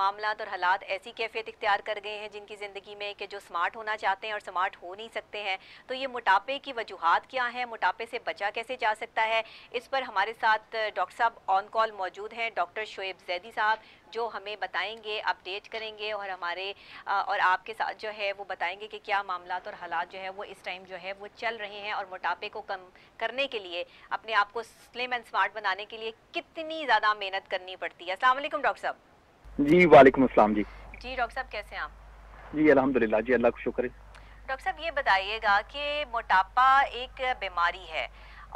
मामलात और हालात ऐसी कैफियत इख्तियार कर गए हैं जिनकी ज़िंदगी में कि जो स्मार्ट होना चाहते हैं और स्मार्ट हो नहीं सकते हैं। तो ये मोटापे की वजूहात क्या हैं, मोटापे से बचा कैसे जा सकता है, इस पर हमारे साथ डॉक्टर साहब ऑन कॉल मौजूद हैं, डॉक्टर शोएब जैदी साहब, जो हमें बताएंगे, अपडेट करेंगे और हमारे और आपके साथ जो है वो बताएंगे कि क्या मामलात और हालात जो है वो इस टाइम जो है वो चल रहे हैं और मोटापे को कम करने के लिए, अपने आप को स्लिम एंड स्मार्ट बनाने के लिए कितनी ज़्यादा मेहनत करनी पड़ती है। अस्सलाम वालेकुम डॉक्टर साहब। जी वालेकुम अस्सलाम। जी डॉक्टर साहब कैसे हैं आप? जी अल्हम्दुलिल्लाह जी, अल्लाह का शुक्र है। डॉक्टर साहब ये बताइएगा कि मोटापा एक बीमारी है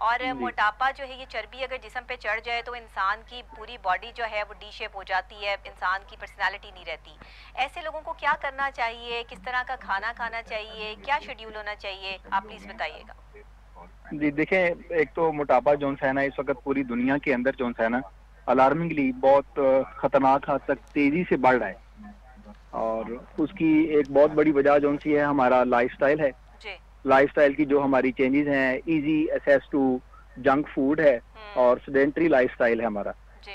और मोटापा जो है ये चर्बी अगर जिस्म पे चढ़ जाए तो इंसान की पूरी बॉडी जो है वो डी शेप हो जाती है, इंसान की पर्सनालिटी नहीं रहती। ऐसे लोगों को क्या करना चाहिए, किस तरह का खाना खाना चाहिए, क्या शेड्यूल होना चाहिए, आप प्लीज बताइएगा। जी देखें, एक तो मोटापा जो है ना इस वक्त पूरी दुनिया के अंदर जो है ना अलार्मिंगली बहुत खतरनाक हद तक तेजी से बढ़ रहा है और उसकी एक बहुत बड़ी वजह जो सी है हमारा लाइफस्टाइल है। लाइफस्टाइल की जो हमारी चेंजेस हैं, easy access to junk food है और सेडेंटरी लाइफस्टाइल है हमारा।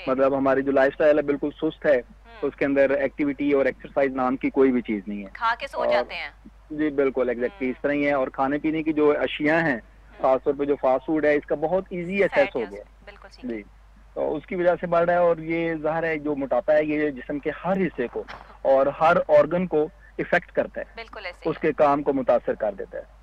मतलब हमारी जो लाइफस्टाइल है बिल्कुल सुस्त है, उसके अंदर एक्टिविटी और एक्सरसाइज नाम की कोई भी चीज नहीं है, खा के सो जाते हैं। जी बिल्कुल एग्जैक्टली इस तरह ही है। और खाने पीने की जो अशिया हैं, खासतौर पे जो फास्ट फूड है, इसका बहुत इजी एक्सेस हो गया जी, तो उसकी वजह से बढ़ रहा है। और ये ज़ाहिर है जो मोटापा है ये जिस्म के हर हिस्से को और हर ऑर्गन को इफेक्ट करता है, उसके काम को मुतासर कर देता है।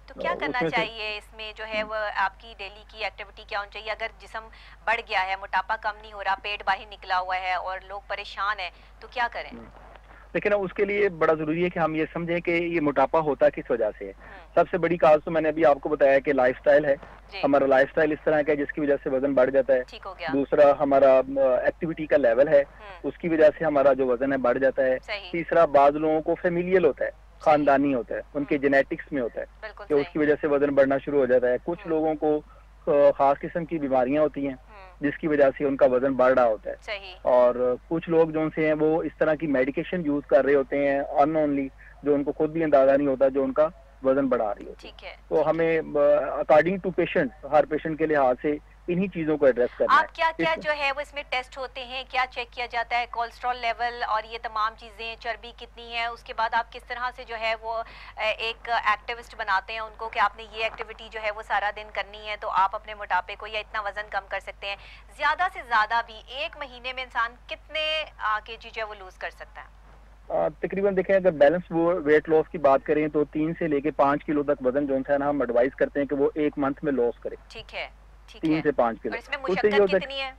तो क्या करना चाहिए इसमें जो है वो आपकी डेली की एक्टिविटी क्या होनी चाहिए? अगर जिस्म बढ़ गया है, मोटापा कम नहीं हो रहा, पेट बाहर निकला हुआ है और लोग परेशान है, तो क्या करें? लेकिन उसके लिए बड़ा जरूरी है कि हम ये समझें कि ये मोटापा होता किस वजह से है। सबसे बड़ी काज तो मैंने अभी आपको बताया कि लाइफस्टाइल है, हमारा लाइफस्टाइल इस तरह का है जिसकी वजह से वजन बढ़ जाता है। दूसरा हमारा एक्टिविटी का लेवल है, उसकी वजह से हमारा जो वजन है बढ़ जाता है। तीसरा बाज लोगों को फेमिलियल होता है, खानदानी होता है, उनके जेनेटिक्स में होता है कि उसकी वजह से वजन बढ़ना शुरू हो जाता है। कुछ लोगों को खास किस्म की बीमारियां होती हैं जिसकी वजह से उनका वजन बढ़ रहा होता है। और कुछ लोग जो से हैं वो इस तरह की मेडिकेशन यूज कर रहे होते हैं अननोनली, जो उनको खुद भी अंदाजा नहीं होता, जो उनका वजन बढ़ा रही होती है। तो हमें अकॉर्डिंग टू पेशेंट, हर पेशेंट के लिहाज से इन्हीं चीजों को एड्रेस करना है। आप क्या क्या जो है वो इसमें टेस्ट होते हैं, क्या चेक किया जाता है? कोलेस्ट्रॉल लेवल और ये तमाम चीजें, चर्बी कितनी है, उसके बाद आप किस तरह से जो है वो एक एक्टिविस्ट बनाते हैं उनको कि आपने ये एक्टिविटी जो है वो सारा दिन करनी है तो आप अपने मोटापे को या इतना वजन कम कर सकते हैं। ज्यादा से ज्यादा भी एक महीने में इंसान कितने केजी जो है वो लूज कर सकता है? तकरीबन देखें, अगर बैलेंस वेट लॉस की बात करें तो 3 से लेके 5 किलो तक वजन जो है ना हम एडवाइस करते हैं कि वो एक मंथ में लॉस करे। ठीक है, 3 से 5 किलो। इसमें मुशक्कत कितनी है?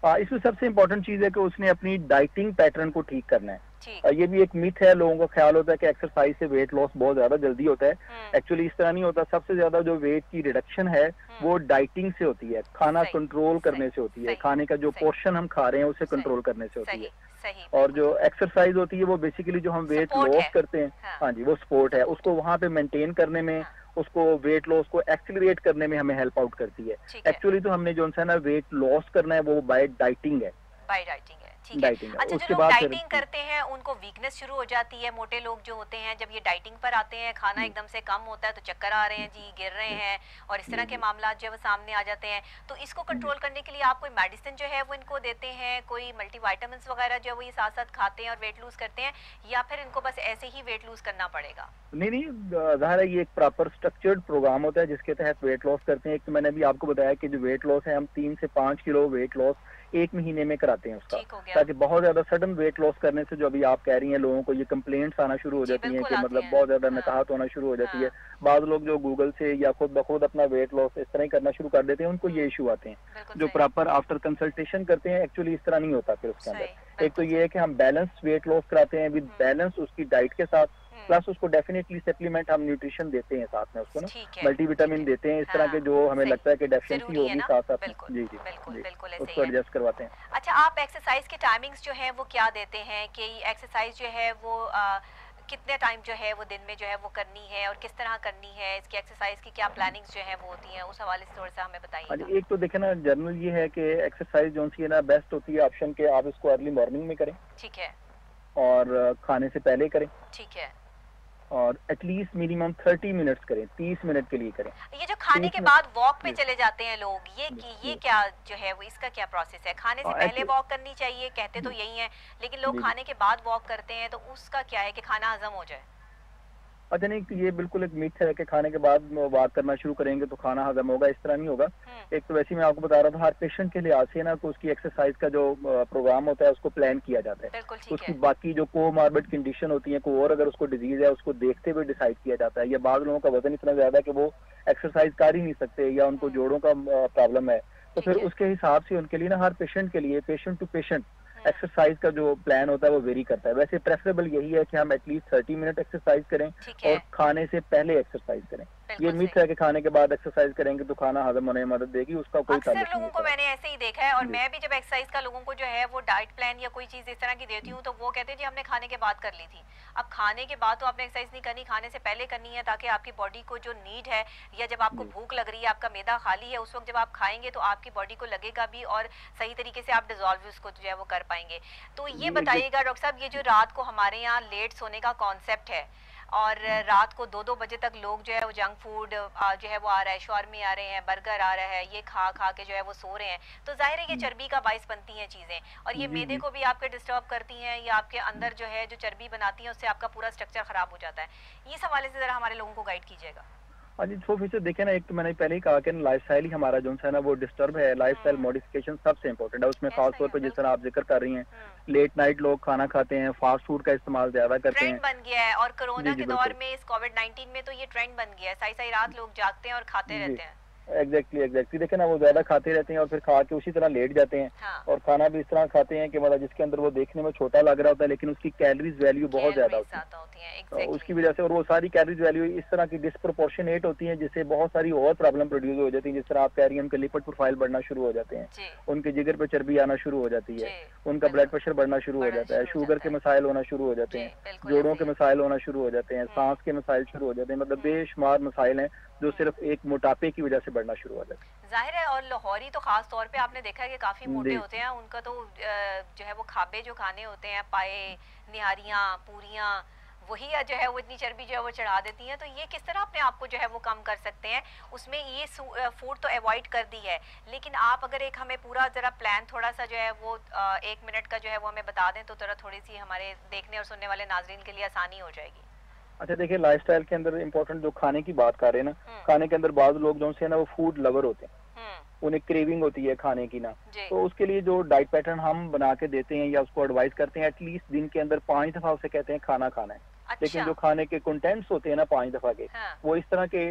इसमें सबसे इम्पोर्टेंट चीज है कि उसने अपनी डाइटिंग पैटर्न को ठीक करना है। ये भी एक मिथ है, लोगों का ख्याल होता है कि एक्सरसाइज से वेट लॉस बहुत ज्यादा जल्दी होता है। एक्चुअली इस तरह नहीं होता। सबसे ज्यादा जो वेट की रिडक्शन है वो डाइटिंग से होती है, खाना कंट्रोल करने से होती है, खाने का जो पोर्शन हम खा रहे हैं उसे कंट्रोल करने से होती है। और जो एक्सरसाइज होती है वो बेसिकली जो हम वेट लॉस करते हैं, हाँ जी, वो सपोर्ट है, उसको वहाँ पे मेंटेन करने में, उसको वेट लॉस को एक्सीलरेट करने में हमें हेल्प आउट करती है। एक्चुअली तो हमने जो है ना वेट लॉस करना है वो बाय डाइटिंग है। बाय डाइटिंग है, ठीक है। अच्छा, जो लोग डाइटिंग करते हैं उनको वीकनेस शुरू हो जाती है। मोटे लोग जो होते हैं जब ये डाइटिंग पर आते हैं, खाना एकदम से कम होता है तो चक्कर आ रहे हैं जी, गिर रहे हैं और इस तरह के मामला जो है वो सामने आ जाते हैं। तो इसको कंट्रोल करने के लिए आप कोई मेडिसिन जो है वो इनको देते हैं, कोई मल्टीविटामिन्स वगैरह जो है वो ये साथ साथ खाते हैं और वेट लूज करते हैं, या फिर इनको बस ऐसे ही वेट लूज करना पड़ेगा? नहीं, ज़ाहिर है ये एक प्रॉपर स्ट्रक्चर्ड प्रोग्राम होता है जिसके तहत वेट लॉस करते हैं। एक तो मैंने अभी आपको बताया कि जो वेट लॉस है हम 3 से 5 किलो वेट लॉस एक महीने में कराते हैं उसका, ताकि बहुत ज्यादा सडन वेट लॉस करने से जो अभी आप कह रही हैं लोगों को ये कंप्लेंट्स आना शुरू हो जाती हैं कि मतलब बहुत ज्यादा नकाहत होना शुरू हो जाती है। बाद लोग जो गूगल से या खुद ब खुद अपना वेट लॉस इस तरह ही करना शुरू कर देते हैं, उनको ये इशू आते हैं। जो प्रॉपर आफ्टर कंसल्टेशन करते हैं एक्चुअली इस तरह नहीं होता फिर उसके अंदर। एक तो ये है कि हम बैलेंस वेट लॉस कराते हैं विद बैलेंस उसकी डाइट के साथ, प्लस उसको डेफिनेटली सप्लीमेंट हम न्यूट्रिशन देते हैं साथ में, उसको ना मल्टीविटामिन देते हैं, इस तरह के जो हमें लगता है कि डेफिनेटली होगी साथ साथ। जी जी बिल्कुल, उसको एडजस्ट करवाते हैं। अच्छा, आप एक्सरसाइज के टाइमिंग्स जो है वो क्या देते हैं कि एक्सरसाइज जो है वो कितने टाइम जो है वो दिन में जो है वो करनी है और किस तरह करनी है, इसकी एक्सरसाइज की क्या प्लानिंग्स जो है वो होती हैं, उस हवाले से थोड़ा सा हमें बताइए। एक तो देखें ना, जनरल ये है कि एक्सरसाइज जो सी है ना बेस्ट होती है ऑप्शन के आप इसको अर्ली मॉर्निंग में करें, ठीक है, और खाने से पहले करें, ठीक है, और एटलीस्ट मिनिमम 30 मिनट्स करें, 30 मिनट के लिए करें। ये जो खाने के बाद वॉक पे चले जाते हैं लोग, ये क्या जो है वो इसका क्या प्रोसेस है? खाने से पहले वॉक करनी चाहिए कहते तो यही है, लेकिन लोग खाने के बाद वॉक करते हैं, तो उसका क्या है कि खाना हजम हो जाए? अच्छा नहीं, ये बिल्कुल एक मिथ है कि खाने के बाद वॉक करना शुरू करेंगे तो खाना हजम होगा, इस तरह नहीं होगा। एक तो वैसे मैं आपको बता रहा था, हर पेशेंट के लिहाज से ना तो उसकी एक्सरसाइज का जो प्रोग्राम होता है उसको प्लान किया जाता है। उसकी बाकी जो कोमॉर्बिड कंडीशन होती है, कोई और अगर उसको डिजीज है उसको देखते हुए डिसाइड किया जाता है। या बाद लोगों का वजन इतना ज्यादा है कि वो एक्सरसाइज कर ही नहीं सकते या उनको जोड़ों का प्रॉब्लम है, तो फिर उसके हिसाब से उनके लिए ना हर पेशेंट के लिए, पेशेंट टू पेशेंट एक्सरसाइज का जो प्लान होता है वो वेरी करता है। वैसे प्रेफरेबल यही है कि हम एटलीस्ट 30 मिनट एक्सरसाइज करें और खाने से पहले एक्सरसाइज करें। ये मिथ है कि खाने के बाद एक्सरसाइज करेंगे तो खाना हजम होने में मदद देगी, उसका कोई ताल्लुक नहीं है। लोगों को मैंने ऐसे ही देखा है, और मैं भी जब एक्सरसाइज का लोगों को जो है वो डाइट प्लान या कोई चीज इस तरह की देती हूँ तो वो कहते हैं जी हमने खाने के बाद कर ली थी। अब खाने के बाद तो आपने एक्सरसाइज नहीं करनी, खाने से पहले करनी है, ताकि आपकी बॉडी को जो नीड है या जब आपको भूख लग रही है, आपका मैदा खाली है, उस वक्त जब आप खाएंगे तो आपकी बॉडी को लगेगा भी और सही तरीके से आप डिजोल्व उसको जो है वो कर पाएंगे। तो ये बताइएगा डॉक्टर साहब, ये जो रात को हमारे यहाँ लेट सोने का कॉन्सेप्ट है और रात को 2-2 बजे तक लोग जो है वो जंक फूड जो है वो आ रहा है, शॉर्मे आ रहे हैं, बर्गर आ रहा है, ये खा खा के जो है वो सो रहे हैं, तो जाहिर है ये चर्बी का बाइस बनती हैं चीजें, और ये मैदे को भी आपके डिस्टर्ब करती हैं या आपके अंदर जो है जो चर्बी बनाती है उससे आपका पूरा स्ट्रक्चर खराब हो जाता है। इस हवाले से जरा हमारे लोगों को गाइड कीजिएगा। हाँ जी, 100% देखे ना, एक तो मैंने पहले ही कहा कि लाइफस्टाइल ही हमारा जो है ना वो डिस्टर्ब है। लाइफस्टाइल मॉडिफिकेशन सबसे इम्पोर्टेंट है, उसमें खास तौर पर जिस तरह आप जिक्र कर रही हैं, लेट नाइट लोग खाना खाते हैं, फास्ट फूड का इस्तेमाल ज्यादा करते हैं, ट्रेंड बन गया है। और कोरोना के दौर में, इस कोविड-19 में तो ये ट्रेंड बन गया है, सही रात लोग जागते हैं और खाते रहते हैं। एग्जैक्टली देखे ना, वो ज्यादा खाते रहते हैं और फिर खा के उसी तरह लेट जाते हैं। और खाना भी इस तरह खाते हैं कि मतलब जिसके अंदर वो देखने में छोटा लग रहा होता है लेकिन उसकी कैलोरीज वैल्यू बहुत ज्यादा होती है। उसकी वजह से, और वो सारी कैलोरीज वैल्यू इस तरह की डिस्प्रोपोर्शनेट होती है जिससे बहुत सारी और प्रॉब्लम प्रोड्यूस हो जाती है। जिस तरह आप कह रही हैं, उनके लिपिड प्रोफाइल बढ़ना शुरू हो जाते हैं, उनके जिगर पे चर्बी आना शुरू हो जाती है, उनका ब्लड प्रेशर बढ़ना शुरू हो जाता है, शुगर के मसाइल होना शुरू हो जाते हैं, जोड़ों के मसाइल होना शुरू हो जाते हैं, सांस के मसाइल शुरू हो जाते हैं। मतलब बेशुमार मसाइल हैं जो सिर्फ एक मोटापे की वजह से बढ़ना शुरू हो जाता है। जाहिर है, और लाहौरी तो खास तौर पे आपने देखा है कि काफी मोटे होते हैं, उनका तो जो है वो खाबे जो खाने होते हैं, पाए, निहारियां, पूरियां, वही जो है वो इतनी चर्बी जो है वो चढ़ा देती हैं। तो ये किस तरह अपने आप को जो है वो कम कर सकते हैं? उसमें ये फूड तो अवॉइड कर दी है, लेकिन आप अगर एक हमें पूरा जरा प्लान थोड़ा सा जो है वो 1 मिनट का जो है वो हमें बता दें तो जरा थोड़ी सी हमारे देखने और सुनने वाले नाजरीन के लिए आसानी हो जाएगी। अच्छा देखिए, लाइफस्टाइल के अंदर इम्पोर्टेंट जो खाने की बात कर रहे हैं ना, खाने के अंदर बाद लोग जो है ना वो फूड लवर होते हैं, उन्हें क्रेविंग होती है खाने की ना, तो उसके लिए जो डाइट पैटर्न हम बना के देते हैं या उसको एडवाइस करते हैं, एटलीस्ट दिन के अंदर 5 दफा उसे कहते हैं खाना खाना है। अच्छा। लेकिन जो खाने के कंटेंट्स होते हैं ना 5 दफा के, वो इस तरह के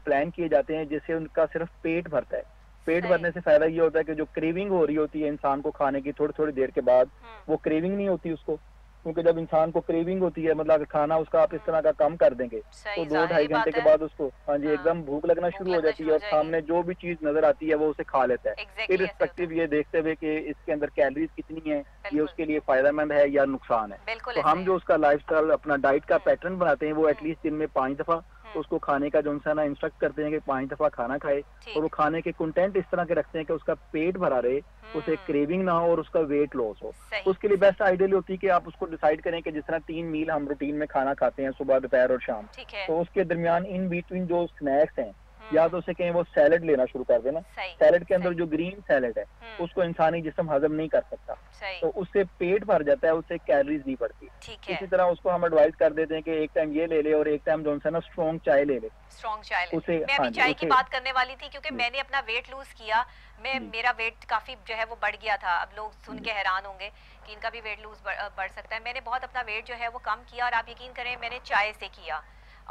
प्लान किए जाते हैं जिससे उनका सिर्फ पेट भरता है। पेट भरने से फायदा ये होता है कि जो क्रेविंग हो रही होती है इंसान को खाने की थोड़ी थोड़ी देर के बाद, वो क्रेविंग नहीं होती उसको, क्योंकि जब इंसान को क्रेविंग होती है, मतलब खाना उसका आप इस तरह का कम कर देंगे तो 2-2.5 घंटे के बाद उसको हाँ जी एकदम भूख लगना शुरू हो जाती है और सामने जो भी चीज नजर आती है वो उसे खा लेता है, इररिस्पेक्टिव ये देखते हुए कि इसके अंदर कैलोरीज कितनी है, ये उसके लिए फायदेमंद है या नुकसान है। तो हम जो उसका लाइफस्टाइल अपना डाइट का पैटर्न बनाते हैं वो एटलीस्ट दिन में 5 दफा उसको खाने का जो है ना इंस्ट्रक्ट करते हैं कि 5 दफा खाना खाए, और वो खाने के कंटेंट इस तरह के रखते हैं कि उसका पेट भरा रहे, उसे क्रेविंग ना हो और उसका वेट लॉस हो। उसके लिए बेस्ट आइडियल होती है कि आप उसको डिसाइड करें कि जिस तरह 3 मील हम रूटीन में खाना खाते हैं, सुबह, दोपहर और शाम, तो उसके दरमियान इन बिटवीन जो स्नैक्स हैं, या तो उसे कहें वो सैलड लेना शुरू कर देना। सैलड के अंदर जो ग्रीन सैलड है उसको इंसानी जिस्म हजम नहीं कर सकता, तो उससे पेट भर जाता है, उससे कैलोरीज नहीं बढ़ती। इसी तरह उसको हम एडवाइस कर देते हैं कि एक टाइम ये ले ले और एक टाइम जो है ना स्ट्रॉन्ग चाय ले ले। स्ट्रॉन्ग चाय ले। मैं अभी चाय की बात करने वाली थी, क्योंकि मैंने अपना वेट लूज किया, मेरा वेट काफी जो है वो बढ़ गया था। अब लोग सुन के हैरान होंगे कि इनका भी वेट लूज बढ़ सकता है। मैंने बहुत अपना वेट जो है वो कम किया, और आप यकीन करें मैंने चाय से किया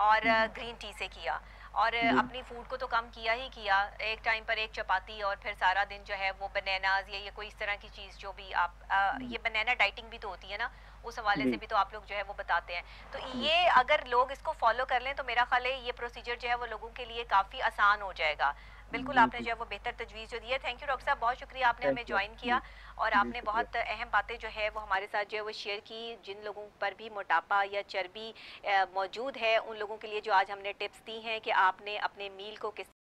और ग्रीन टी से किया, और अपनी फूड को तो कम किया ही किया, एक टाइम पर एक चपाती और फिर सारा दिन जो है वो बनानाज या ये कोई इस तरह की चीज़ जो भी आप ये बनाना डाइटिंग भी तो होती है ना, उस हवाले से भी तो आप लोग जो है वो बताते हैं। तो ये अगर लोग इसको फॉलो कर लें तो मेरा ख्याल है ये प्रोसीजर जो है वो लोगों के लिए काफ़ी आसान हो जाएगा। बिल्कुल आपने जो है वो बेहतर तजवीज़ जो दी है। थैंक यू डॉक्टर साहब, बहुत शुक्रिया, आपने हमें ज्वाइन किया और आपने बहुत अहम बातें जो है वो हमारे साथ जो है वो शेयर की। जिन लोगों पर भी मोटापा या चर्बी मौजूद है उन लोगों के लिए जो आज हमने टिप्स दी हैं कि आपने अपने मील को किस